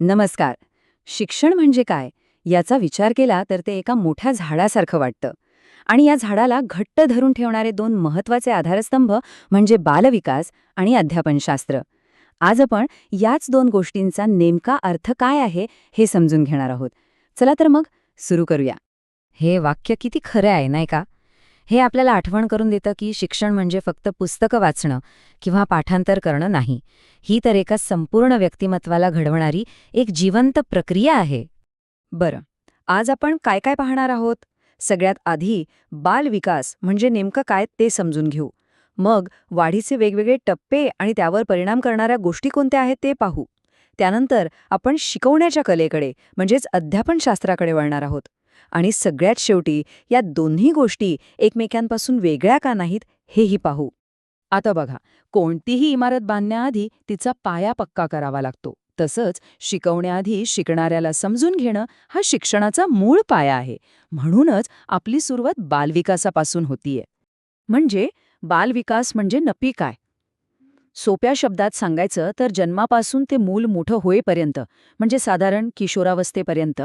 नमस्कार. शिक्षण म्हणजे काय याचा विचार केला तर ते एका मोठ्या झाडासारखं वाटतं. आणि या झाडाला घट्ट धरून ठेवणारे दोन महत्वाचे आधारस्तंभ म्हणजे बालविकास आणि अध्यापनशास्त्र. आज आपण याच दोन गोष्टींचा नेमका अर्थ काय आहे हे समजून घेणार आहोत. चला तर मग सुरू करूया. हे वाक्य किती खरं आहे नाही का? हे आपल्याला आठवण करून देतं की शिक्षण म्हणजे फक्त पुस्तकं वाचणं किंवा पाठांतर करणं नाही. ही तर एका संपूर्ण व्यक्तिमत्वाला घडवणारी एक जिवंत प्रक्रिया आहे. बरं, आज आपण काय काय पाहणार आहोत? सगळ्यात आधी बालविकास म्हणजे नेमकं काय ते समजून घेऊ. मग वाढीचे वेगवेगळे टप्पे आणि त्यावर परिणाम करणाऱ्या गोष्टी कोणत्या आहेत ते पाहू. त्यानंतर आपण शिकवण्याच्या कलेकडे म्हणजेच अध्यापनशास्त्राकडे वळणार आहोत. आणि सगळ्यात शेवटी या दोन्ही गोष्टी एकमेकांपासून वेगळ्या का नाहीत हेही पाहू. आता बघा, कोणतीही इमारत बांधण्याआधी तिचा पाया पक्का करावा लागतो. तसंच शिकवण्याआधी शिकणाऱ्याला समजून घेणं हा शिक्षणाचा मूळ पाया आहे. म्हणूनच आपली सुरुवात बालविकासापासून होतीये. म्हणजे बालविकास म्हणजे नक्की काय? सोप्या शब्दात सांगायचं तर जन्मापासून ते मूल मोठं होईपर्यंत म्हणजे साधारण किशोरावस्थेपर्यंत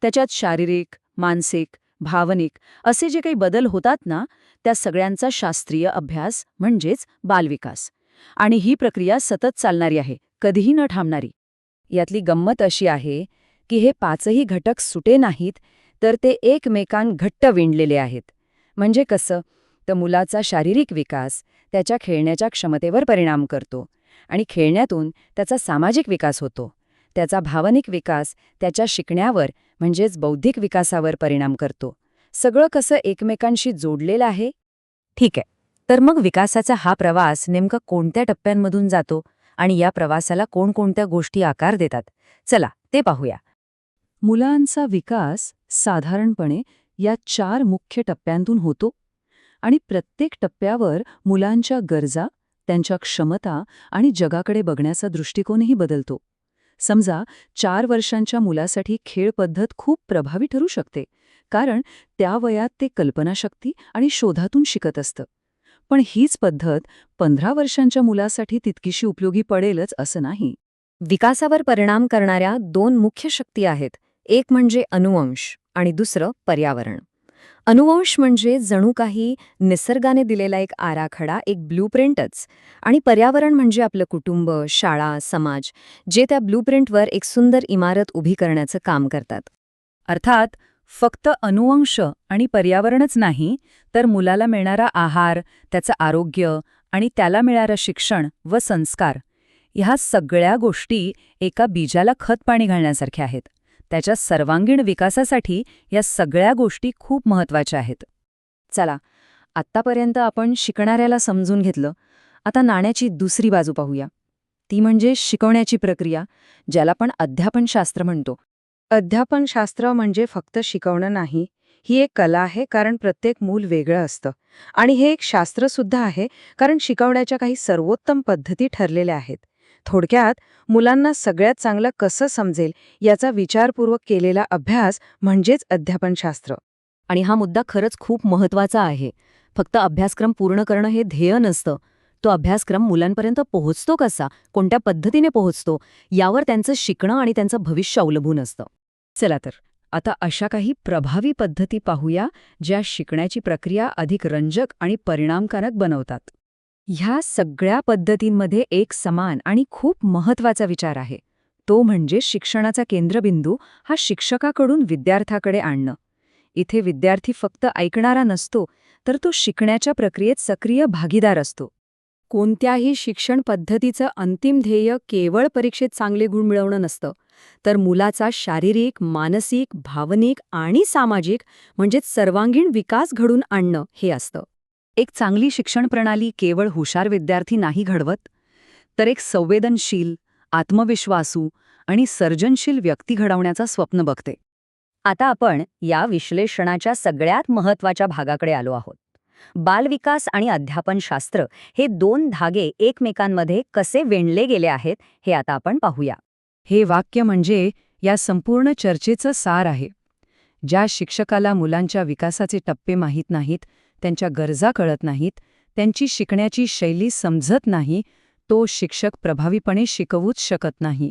त्याच्यात शारीरिक, मानसिक, भावनिक असे जे काही बदल होतात ना, त्या सगळ्यांचा शास्त्रीय अभ्यास म्हणजेच बालविकास. आणि ही प्रक्रिया सतत चालणारी आहे, कधीही न थांबणारी. यातली गंमत अशी आहे की हे पाचही घटक सुटे नाहीत, तर ते एकमेकां घट्ट विणलेले आहेत. म्हणजे कसं? तर मुलाचा शारीरिक विकास त्याच्या खेळण्याच्या क्षमतेवर परिणाम करतो आणि खेळण्यातून त्याचा सामाजिक विकास होतो. त्याचा भावनिक विकास त्याच्या शिकण्यावर म्हणजेच बौद्धिक विकासावर परिणाम करतो. सगळं कसं एकमेकांशी जोडलेलं आहे? ठीक आहे. तर मग विकासाचा हा प्रवास नेमका कोणत्या टप्प्यांमधून जातो आणि या प्रवासाला कोणकोणत्या गोष्टी आकार देतात? चला ते पाहूया. मुलांचा विकास साधारणपणे या 4 मुख्य टप्प्यांतून होतो आणि प्रत्येक टप्प्यावर मुलांच्या गरजा, त्यांच्या क्षमता आणि जगाकडे बघण्याचा दृष्टिकोनही बदलतो. समजा 4 वर्षांच्या मुलासाठी खेळ पद्धत खूप प्रभावी ठरू शकते, कारण त्या वयात ते कल्पनाशक्ती आणि शोधातून शिकत असतं. पण हीच पद्धत 15 वर्षांच्या मुलासाठी तितकीशी उपयोगी पडेलच असं नाही. विकासावर परिणाम करणाऱ्या 2 मुख्य शक्ती आहेत. एक म्हणजे अनुवंश आणि दुसरं पर्यावरण. अनुवंश म्हणजे जणू काही निसर्गाने दिलेला एक आराखडा, एक ब्लूप्रिंटच. आणि पर्यावरण म्हणजे आपलं कुटुंब, शाळा, समाज, जे त्या ब्लूप्रिंटवर एक सुंदर इमारत उभी करण्याचं काम करतात. अर्थात फक्त अनुवंश आणि पर्यावरणच नाही, तर मुलाला मिळणारा आहार, त्याचं आरोग्य आणि त्याला मिळणारं शिक्षण व संस्कार ह्या सगळ्या गोष्टी एका बीजाला खतपाणी घालण्यासारख्या आहेत. त्याच्या सर्वांगीण विकासासाठी या सगळ्या गोष्टी खूप महत्त्वाच्या आहेत. चला, आत्तापर्यंत आपण शिकणाऱ्याला समजून घेतलं. आता नाण्याची दुसरी बाजू पाहूया. ती म्हणजे शिकवण्याची प्रक्रिया, ज्याला आपण अध्यापनशास्त्र म्हणतो. अध्यापनशास्त्र म्हणजे फक्त शिकवणं नाही, ही एक कला आहे, कारण प्रत्येक मूल वेगळं असतं. आणि हे एक शास्त्रसुद्धा आहे, कारण शिकवण्याच्या काही सर्वोत्तम पद्धती ठरलेल्या आहेत. थोडक्यात मुलांना सगळ्यात चांगलं कसं समजेल याचा विचारपूर्वक केलेला अभ्यास म्हणजेच अध्यापनशास्त्र. आणि हा मुद्दा खरंच खूप महत्त्वाचा आहे. फक्त अभ्यासक्रम पूर्ण करणं हे ध्येय नसतं. तो अभ्यासक्रम मुलांपर्यंत पोहोचतो कसा, कोणत्या पद्धतीने पोहोचतो, यावर त्यांचं शिकणं आणि त्यांचं भविष्य अवलंबून असतं. चला तर, आता अशा काही प्रभावी पद्धती पाहूया, ज्या शिकण्याची प्रक्रिया अधिक रंजक आणि परिणामकारक बनवतात. ह्या सगळ्या पद्धतींमध्ये एक समान आणि खूप महत्त्वाचा विचार आहे. तो म्हणजे शिक्षणाचा केंद्रबिंदू हा शिक्षकाकडून विद्यार्थ्याकडे आणणं. इथे विद्यार्थी फक्त ऐकणारा नसतो, तर तो शिकण्याच्या प्रक्रियेत सक्रिय भागीदार असतो. कोणत्याही शिक्षण पद्धतीचं अंतिम ध्येय केवळ परीक्षेत चांगले गुण मिळवणं नसतं, तर मुलाचा शारीरिक, मानसिक, भावनिक आणि सामाजिक म्हणजेच सर्वांगीण विकास घडून आणणं हे असतं. एक चांगली शिक्षण प्रणाली केवळ हुशार विद्यार्थी नाही घडवत, तर एक संवेदनशील, आत्मविश्वासू आणि सर्जनशील व्यक्ती घडवण्याचा स्वप्न बघते. आता आपण या विश्लेषणाच्या सगळ्यात महत्त्वाच्या भागाकडे आलो आहोत. बालविकास आणि अध्यापनशास्त्र हे 2 धागे एकमेकांमध्ये कसे विणले गेले आहेत हे आता आपण पाहूया. हे वाक्य म्हणजे या संपूर्ण चर्चेचं सार आहे. ज्या शिक्षकाला मुलांच्या विकासाचे टप्पे माहीत नाहीत, त्यांच्या गरजा कळत नाहीत, त्यांची शिकण्याची शैली समजत नाही, तो शिक्षक प्रभावीपणे शिकवूच शकत नाही.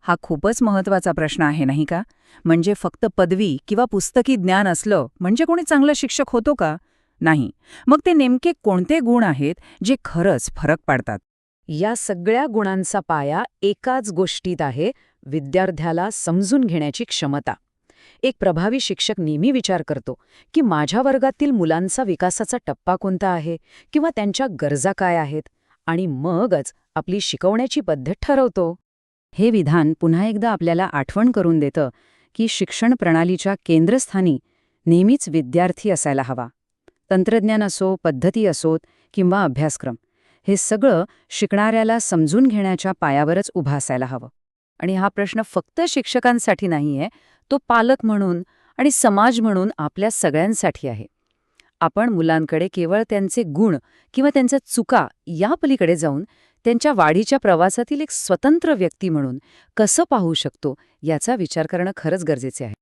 हा खूपच महत्वाचा प्रश्न आहे नाही का? म्हणजे फक्त पदवी किंवा पुस्तकी ज्ञान असलं म्हणजे कोणी चांगला शिक्षक होतो का? नाही. मग ते नेमके कोणते गुण आहेत जे खरंच फरक पाडतात? या सगळ्या गुणांचा पाया एकाच गोष्टीत आहे, विद्यार्थ्याला समजून घेण्याची क्षमता. एक प्रभावी शिक्षक नेहमी विचार करतो की माझ्या वर्गातील मुलांचा विकासाचा टप्पा कोणता आहे किंवा त्यांच्या गरजा काय आहेत, आणि मगच आपली शिकवण्याची पद्धत ठरवतो. हे विधान पुन्हा एकदा आपल्याला आठवण करून देतं की शिक्षण प्रणालीच्या केंद्रस्थानी नेहमीच विद्यार्थी असायला हवा. तंत्रज्ञान असो, पद्धती असोत किंवा अभ्यासक्रम, हे सगळं शिकणाऱ्याला समजून घेण्याच्या पायावरच उभं असायला हवं. आणि हा प्रश्न फक्त शिक्षकांसाठी नाहीये, तो पालक म्हणून आणि समाज म्हणून आपल्या सगळ्यांसाठी आहे. आपण मुलांकडे केवळ त्यांचे गुण किंवा त्यांच्या चुका या पलीकडे जाऊन त्यांच्या वाढीच्या प्रवासातील एक स्वतंत्र व्यक्ती म्हणून कसं पाहू शकतो याचा विचार करणं खरंच गरजेचे आहे.